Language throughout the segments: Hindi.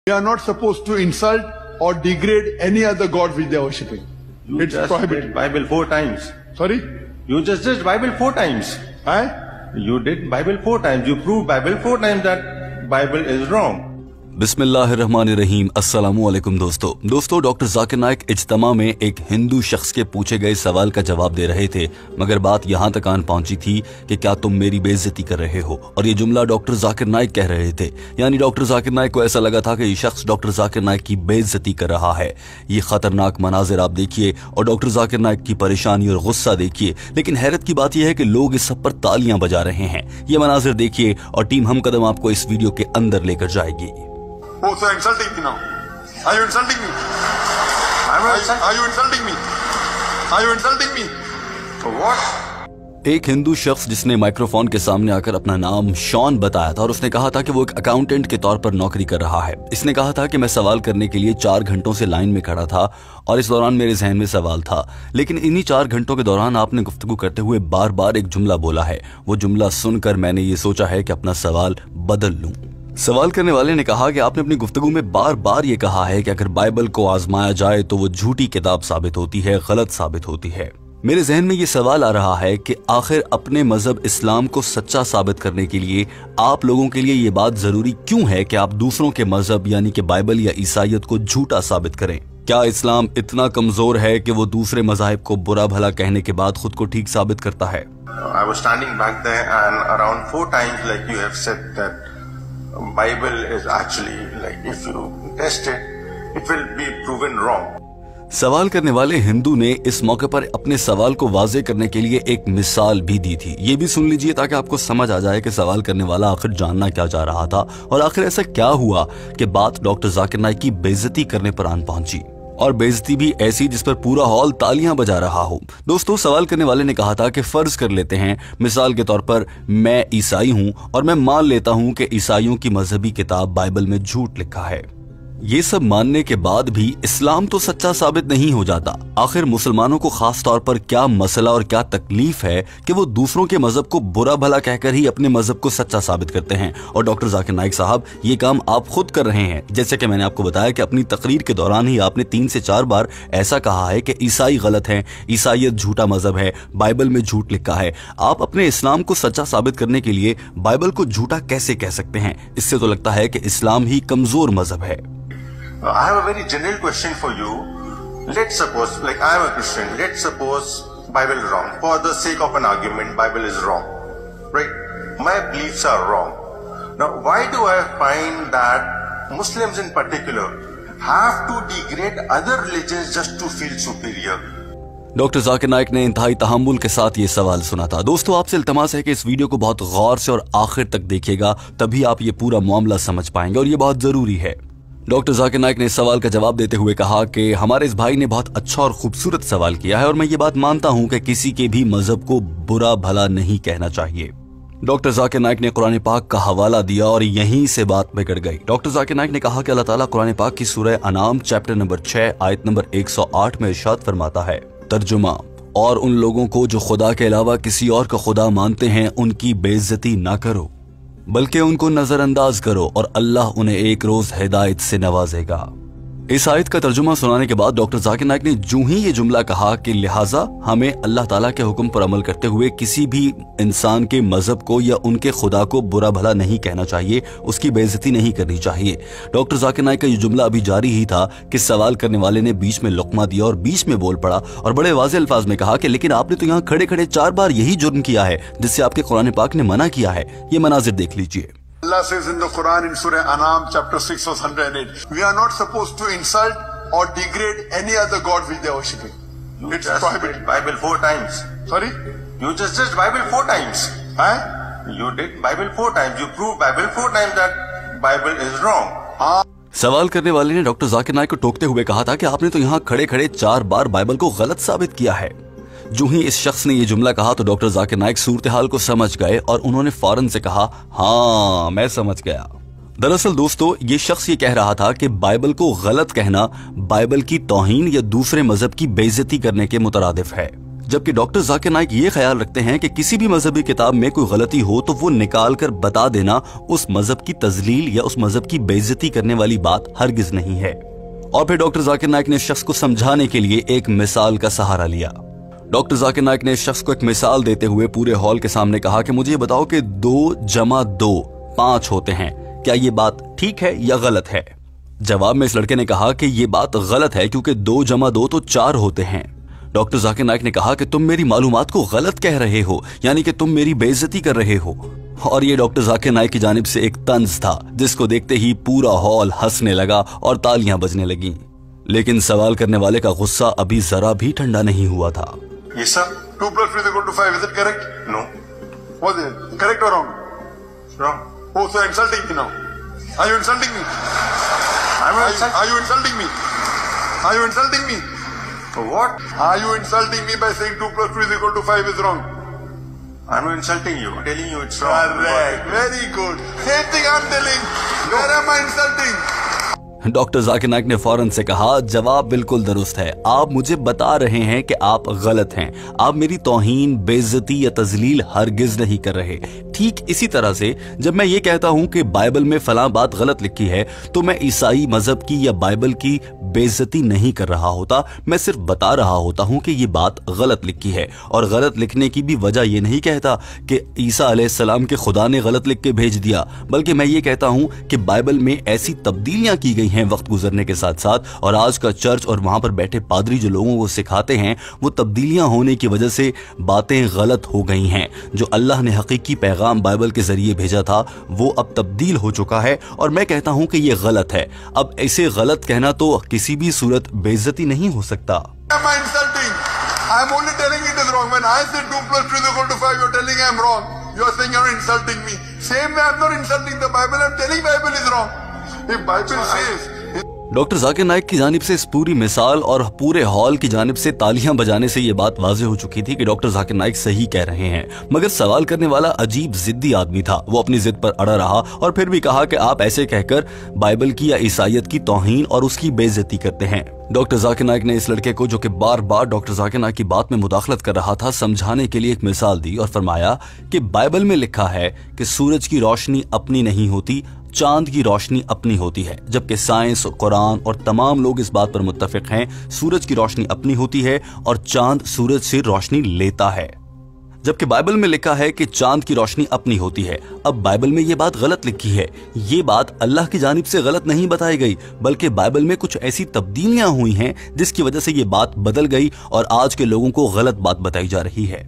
We are not supposed to insult or degrade any other god which they are worshipping. It's prohibited. Did Bible 4 times. Sorry? You just did Bible 4 times. You did Bible 4 times. You proved Bible 4 times that Bible is wrong. बिस्मिल्लाहिर्रहमानिर्रहीम। अस्सलामुअलैकुम दोस्तों डॉक्टर जाकिर नाइक इज्तिमा में एक हिंदू शख्स के पूछे गए सवाल का जवाब दे रहे थे, मगर बात यहाँ तक आन पहुंची थी कि क्या तुम मेरी बेइज्जती कर रहे हो। और ये जुमला डॉक्टर जाकिर नाइक कह रहे थे, यानी डॉक्टर जाकिर नाइक को ऐसा लगा था कि ये शख्स डॉक्टर जाकिर नाइक की बेइज्जती कर रहा है। ये खतरनाक मनाजिर आप देखिए और डॉक्टर जाकिर नाइक की परेशानी और गुस्सा देखिए। लेकिन हैरत की बात यह है कि लोग इस सब पर तालियां बजा रहे हैं। ये मनाजिर देखिए और टीम हम कदम आपको इस वीडियो के अंदर लेकर जाएगी। Oh, so insulting me now. Are you insulting me? Are you insulting me? Are you insulting me? What? एक हिंदू शख्स जिसने माइक्रोफोन के सामने आकर अपना नाम शॉन बताया था और उसने कहा था कि वो एक अकाउंटेंट के तौर पर नौकरी कर रहा है। इसने कहा था कि मैं सवाल करने के लिए 4 घंटों से लाइन में खड़ा था और इस दौरान मेरे जहन में सवाल था, लेकिन इन्हीं 4 घंटों के दौरान आपने गुफ्तगू करते हुए बार बार एक जुमला बोला है। वो जुमला सुनकर मैंने ये सोचा है कि अपना सवाल बदल लूं। सवाल करने वाले ने कहा कि आपने अपनी गुफ्तगू में बार बार ये कहा है कि अगर बाइबल को आजमाया जाए तो वो झूठी किताब साबित होती है, गलत साबित होती है। मेरे जहन में ये सवाल आ रहा है कि आखिर अपने मजहब इस्लाम को सच्चा साबित करने के लिए आप लोगों के लिए ये बात जरूरी क्यों है कि आप दूसरों के मजहब यानी कि बाइबल या ईसाईयत को झूठा साबित करें। क्या इस्लाम इतना कमजोर है कि वो दूसरे मजाहिब को बुरा भला कहने के बाद खुद को ठीक साबित करता है? I was standing back there and around 4 times, like you have said, that Bible is actually, like, if you test it, it will be proven wrong. सवाल करने वाले हिंदू ने इस मौके पर अपने सवाल को वाजे करने के लिए एक मिसाल भी दी थी। ये भी सुन लीजिए ताकि आपको समझ आ जाए कि सवाल करने वाला आखिर जानना क्या चाह रहा था और आखिर ऐसा क्या हुआ कि बात डॉक्टर जाकिर नाइक की बेइज्जती करने पर आन पहुंची, और बेइज्जती भी ऐसी जिस पर पूरा हॉल तालियां बजा रहा हो। दोस्तों, सवाल करने वाले ने कहा था कि फर्ज कर लेते हैं, मिसाल के तौर पर मैं ईसाई हूं और मैं मान लेता हूं कि ईसाइयों की मजहबी किताब बाइबल में झूठ लिखा है। ये सब मानने के बाद भी इस्लाम तो सच्चा साबित नहीं हो जाता। आखिर मुसलमानों को खास तौर पर क्या मसला और क्या तकलीफ है कि वो दूसरों के मजहब को बुरा भला कहकर ही अपने मजहब को सच्चा साबित करते हैं। और डॉक्टर जाकिर नाइक साहब, ये काम आप खुद कर रहे हैं। जैसे कि मैंने आपको बताया कि अपनी तकरीर के दौरान ही आपने 3 से 4 बार ऐसा कहा है कि ईसाई गलत हैं, ईसाईयत झूठा मजहब है, बाइबल में झूठ लिखा है। आप अपने इस्लाम को सच्चा साबित करने के लिए बाइबल को झूठा कैसे कह सकते हैं? इससे तो लगता है कि इस्लाम ही कमजोर मजहब है। I have a very general question for you. Let's suppose, like I am a Christian, let's suppose Bible is wrong. For the sake of an argument, Bible is wrong. Right? My beliefs are wrong. Now, why do I find that Muslims in particular have to degrade other religions just to feel superior? Doctor Zakir Naik ने इंतहाई तहम्मुल के साथ ये सवाल सुना था। दोस्तों, आपसे इल्तमास है कि इस वीडियो को बहुत गौर से और आखिर तक देखिएगा, तभी आप ये पूरा मामला समझ पाएंगे और ये बहुत जरूरी है। डॉक्टर जाकिर नाइक ने इस सवाल का जवाब देते हुए कहा कि हमारे इस भाई ने बहुत अच्छा और खूबसूरत सवाल किया है और मैं ये बात मानता हूं कि किसी के भी मजहब को बुरा भला नहीं कहना चाहिए। डॉक्टर जाकिर नाइक ने कुरान पाक का हवाला दिया और यहीं से बात बिगड़ गई। डॉक्टर जाकिर नाइक ने कहा कि अल्लाह ताला कुरान पाक की सूरह अनाम चैप्टर नंबर 6 आयत नंबर 108 में इरशाद फरमाता है, तर्जुमा, और उन लोगों को जो खुदा के अलावा किसी और का खुदा मानते हैं उनकी बेइज्जती ना करो, बल्कि उनको नजरअंदाज करो और अल्लाह उन्हें एक रोज हिदायत से नवाजेगा। इस आयत का तर्जुमा सुनाने के बाद डॉक्टर जाकिर नाइक ने जो ही ये जुमला कहा कि लिहाजा हमें अल्लाह ताला के हुक्म पर अमल करते हुए किसी भी इंसान के मजहब को या उनके खुदा को बुरा भला नहीं कहना चाहिए, उसकी बेइज्जती नहीं करनी चाहिए। डॉक्टर जाकिर नाइक का ये जुमला अभी जारी ही था कि सवाल करने वाले ने बीच में लुकमा दिया और बीच में बोल पड़ा और बड़े वाज़ेह अल्फाज में कहा कि लेकिन आपने तो यहाँ खड़े खड़े 4 बार यही जुर्म किया है जिससे आपके कुरान पाक ने मना किया है। ये मनाजिर देख लीजिए। Allah says in the Quran in Surah Anam chapter 6 verse 108, we are not supposed to insult or degrade any other god which they are worshipping. It's prohibited. Bible 4 times. Sorry? You just did Bible 4 times. You did Bible 4 times. You proved Bible 4 times that Bible is wrong. सवाल करने वाले ने डॉक्टर जाकिर नाइक को टोकते हुए कहा था कि आपने तो यहाँ खड़े खड़े 4 बार बाइबल को गलत साबित किया है। जो ही इस शख्स ने ये जुमला कहा तो डॉक्टर जाकिर नाइक सूरत हाल को समझ गए और उन्होंने फौरन से कहा, हाँ मैं समझ गया। दरअसल दोस्तों, ये शख्स ये कह रहा था कि बाइबल को गलत कहना बाइबल की तौहीन या दूसरे मजहब की बेइज्जती करने के मुतरादिफ है। जबकि डॉक्टर जाकिर नाइक ये ख्याल रखते हैं कि किसी भी मजहबी किताब में कोई गलती हो तो वो निकाल कर बता देना उस मजहब की तजलील या उस मजहब की बेइज्जती करने वाली बात हरगिज नहीं है। और फिर डॉक्टर जाकिर नाइक ने शख्स को समझाने के लिए एक मिसाल का सहारा लिया। डॉक्टर जाकिर नाइक ने शख्स को एक मिसाल देते हुए पूरे हॉल के सामने कहा कि मुझे ये बताओ कि 2 + 2 5 होते हैं, क्या ये बात ठीक है या गलत है? जवाब में इस लड़के ने कहा कि ये बात गलत है क्योंकि 2 + 2 तो 4 होते हैं। डॉक्टर जाकिर नाइक ने कहा कि तुम मेरी मालूमात को गलत कह रहे हो, यानी कि तुम मेरी बेइज्जती कर रहे हो। और ये डॉक्टर जाकिर नाइक की जानिब से एक तंज था जिसको देखते ही पूरा हॉल हंसने लगा और तालियां बजने लगी। लेकिन सवाल करने वाले का गुस्सा अभी जरा भी ठंडा नहीं हुआ था। Yes, sir. 2 + 3 = 5. Is it correct? No. Was it correct or wrong? Wrong. Oh, so insulting me now. Are you insulting me? Are you insulting me? Are you insulting me? What? Are you insulting me by saying 2 + 3 = 5 is wrong? I'm not insulting you. I'm telling you it's wrong. Correct. Very good. Same thing I'm telling. Where am I insulting? Doctor Zakir Naik ने फौरन से कहा, जवाब बिल्कुल दुरुस्त है, आप मुझे बता रहे हैं कि आप गलत हैं, आप मेरी तौहीन, बेइज्जती या तजलील हरगिज नहीं कर रहे। ठीक इसी तरह से जब मैं ये कहता हूं कि बाइबल में फलां बात गलत लिखी है तो मैं ईसाई मजहब की या बाइबल की बेइज्जती नहीं कर रहा होता, मैं सिर्फ बता रहा होता हूं कि ये बात गलत लिखी है। और गलत लिखने की भी वजह ये नहीं कहता कि ईसा अलैहिस्सलाम के खुदा ने गलत लिख के भेज दिया, बल्कि मैं ये कहता हूं कि बाइबल में ऐसी तब्दीलियां की गई हैं वक्त गुजरने के साथ साथ, और आज का चर्च और वहां पर बैठे पादरी जो लोगों को सिखाते हैं वो तब्दीलियां होने की वजह से बातें गलत हो गई हैं। जो अल्लाह ने हकीकी पैगाम बाइबल के जरिए भेजा था वो अब तब्दील हो चुका है, और मैं कहता हूं कि ये गलत है। अब ऐसे गलत कहना तो किसी भी सूरत बेइज्जती नहीं हो सकता। Am I insulting? I'm only telling it is wrong. When I say 2 + 3 = 5, you're telling I'm wrong. You're saying you're insulting me. Same way I'm not insulting the Bible. I'm telling Bible is wrong. If Bible says doctor Zakir Naik की जानिब से इस पूरी मिसाल और पूरे हॉल की जानिब से तालियां बजाने से ये बात वाज़ेह हो चुकी थी कि डॉक्टर जाकिर नाइक सही कह रहे हैं, मगर सवाल करने वाला अजीब जिद्दी आदमी था। वो अपनी जिद पर अड़ा रहा और फिर भी कहा कि आप ऐसे कहकर बाइबल की या ईसाइयत की तौहीन और उसकी बेइज्जती करते हैं। डॉक्टर जाकिर नाइक ने इस लड़के को, जो कि बार बार डॉक्टर जाकिर नाइक की बात में मुदाखलत कर रहा था, समझाने के लिए एक मिसाल दी और फरमाया कि बाइबल में लिखा है कि सूरज की रोशनी अपनी नहीं होती, चांद की रोशनी अपनी होती है, जबकि साइंस, कुरान और तमाम लोग इस बात पर मुत्तफिक हैं सूरज की रोशनी अपनी होती है और चांद सूरज से रोशनी लेता है। जबकि बाइबल में लिखा है कि चांद की रोशनी अपनी होती है। अब बाइबल में ये बात गलत लिखी है। ये बात अल्लाह की जानिब से गलत नहीं बताई गई, बल्कि बाइबल में कुछ ऐसी तब्दीलियां हुई हैं जिसकी वजह से ये बात बदल गई और आज के लोगों को गलत बात बताई जा रही है।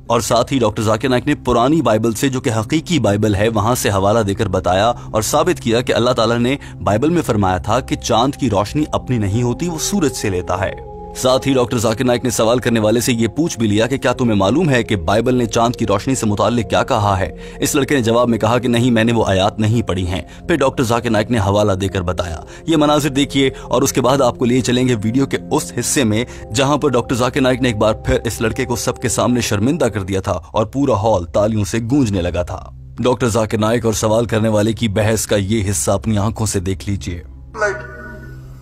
और साथ ही डॉक्टर जाकिर नाइक ने पुरानी बाइबल से, जो कि हकीकी बाइबल है, वहां से हवाला देकर बताया और साबित किया कि अल्लाह ताला ने बाइबल में फरमाया था कि चांद की रोशनी अपनी नहीं होती, वो सूरज से लेता है। साथ ही डॉक्टर जाकिर नाइक ने सवाल करने वाले से ये पूछ भी लिया कि क्या तुम्हें मालूम है कि बाइबल ने चांद की रोशनी से मुताल्लिक क्या कहा है। इस लड़के ने जवाब में कहा कि नहीं, मैंने वो आयात नहीं पढ़ी हैं। फिर डॉक्टर जाकिर नाइक ने हवाला देकर बताया। ये मनाजिर देखिए और उसके बाद आपको लिए चलेंगे वीडियो के उस हिस्से में जहां पर डॉक्टर जाकिर नाइक ने एक बार फिर इस लड़के को सबके सामने शर्मिंदा कर दिया था और पूरा हॉल तालियों से गूंजने लगा था। डॉक्टर जाकिर नाइक और सवाल करने वाले की बहस का ये हिस्सा अपनी आंखों से देख लीजिए।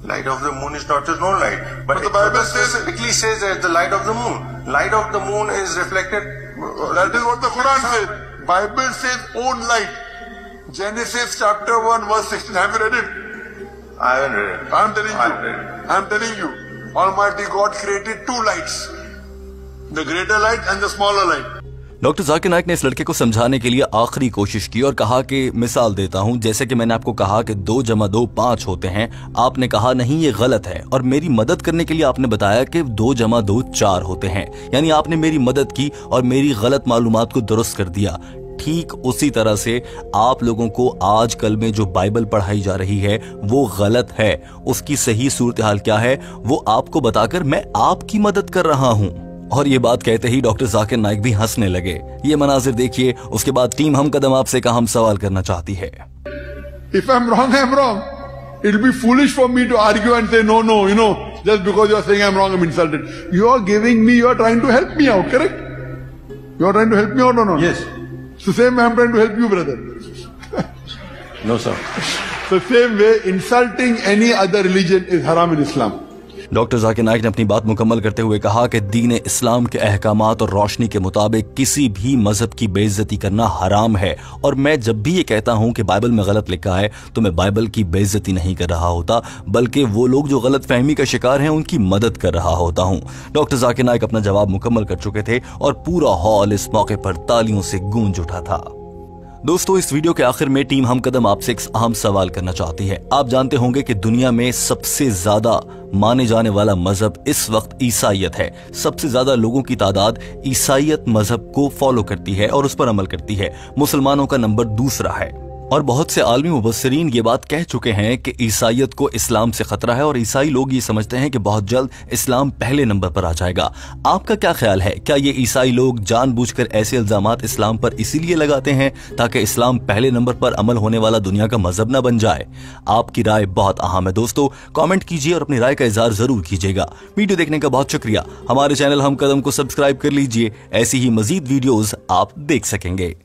Light of the moon is not just no light, but the Bible specifically says that the light of the moon. Light of the moon is reflected. That is what the Quran says. Bible says own light. Genesis chapter 1 verse 16. Have you read it? I haven't read it. I'm telling you. Almighty God created two lights. The greater light and the smaller light. Doctor Zakir Naik ने इस लड़के को समझाने के लिए आखिरी कोशिश की और कहा कि मिसाल देता हूं, जैसे कि मैंने आपको कहा कि 2 + 2 5 होते हैं, आपने कहा नहीं ये गलत है, और मेरी मदद करने के लिए आपने बताया कि 2 + 2 4 होते हैं, यानी आपने मेरी मदद की और मेरी गलत मालूमात को दुरुस्त कर दिया। ठीक उसी तरह से आप लोगों को आजकल में जो बाइबल पढ़ाई जा रही है वो गलत है, उसकी सही सूरत हाल क्या है वो आपको बताकर मैं आपकी मदद कर रहा हूं। और ये बात कहते ही डॉक्टर जाकिर नाइक भी हंसने लगे। ये मनाजिर देखिए। उसके बाद टीम हम कदम आपसे का हम सवाल करना चाहती है। If I'm wrong, I'm wrong. It'll be foolish for me to argue and say no, just because you're saying I'm wrong, I'm insulted. You're trying to help me out, correct? You're trying to help me out or not? Yes. So same way I'm trying to help you, brother. No, sir. So same way, insulting any other religion is haram in Islam. Doctor Zakir Naik ने अपनी बात मुकम्मल करते हुए कहा कि दीन इस्लाम के अहकामात और रोशनी के मुताबिक किसी भी मजहब की बेइज्जती करना हराम है, और मैं जब भी ये कहता हूं कि बाइबल में गलत लिखा है तो मैं बाइबल की बेइज्जती नहीं कर रहा होता, बल्कि वो लोग जो गलत फहमी का शिकार हैं उनकी मदद कर रहा होता हूं। डॉक्टर जाकिर नाइक अपना जवाब मुकम्मल कर चुके थे और पूरा हॉल इस मौके पर तालियों से गूंज उठा था। दोस्तों, इस वीडियो के आखिर में टीम हम कदम आपसे एक अहम सवाल करना चाहती है। आप जानते होंगे कि दुनिया में सबसे ज्यादा माने जाने वाला मजहब इस वक्त ईसाईयत है। सबसे ज्यादा लोगों की तादाद ईसाईयत मजहब को फॉलो करती है और उस पर अमल करती है। मुसलमानों का नंबर दूसरा है, और बहुत से आलमी मुबस्सिरीन ये बात कह चुके हैं कि ईसाईयत को इस्लाम से खतरा है और ईसाई लोग ये समझते हैं कि बहुत जल्द इस्लाम पहले नंबर पर आ जाएगा। आपका क्या ख्याल है? क्या ये ईसाई लोग जानबूझकर ऐसे इल्जामात इस्लाम पर इसीलिए लगाते हैं ताकि इस्लाम पहले नंबर पर अमल होने वाला दुनिया का मजहब न बन जाए? आपकी राय बहुत अहम है दोस्तों, कॉमेंट कीजिए और अपनी राय का इजहार जरूर कीजिएगा। वीडियो देखने का बहुत शुक्रिया। हमारे चैनल हम कदम को सब्सक्राइब कर लीजिए, ऐसी ही मजीद वीडियोज आप देख सकेंगे।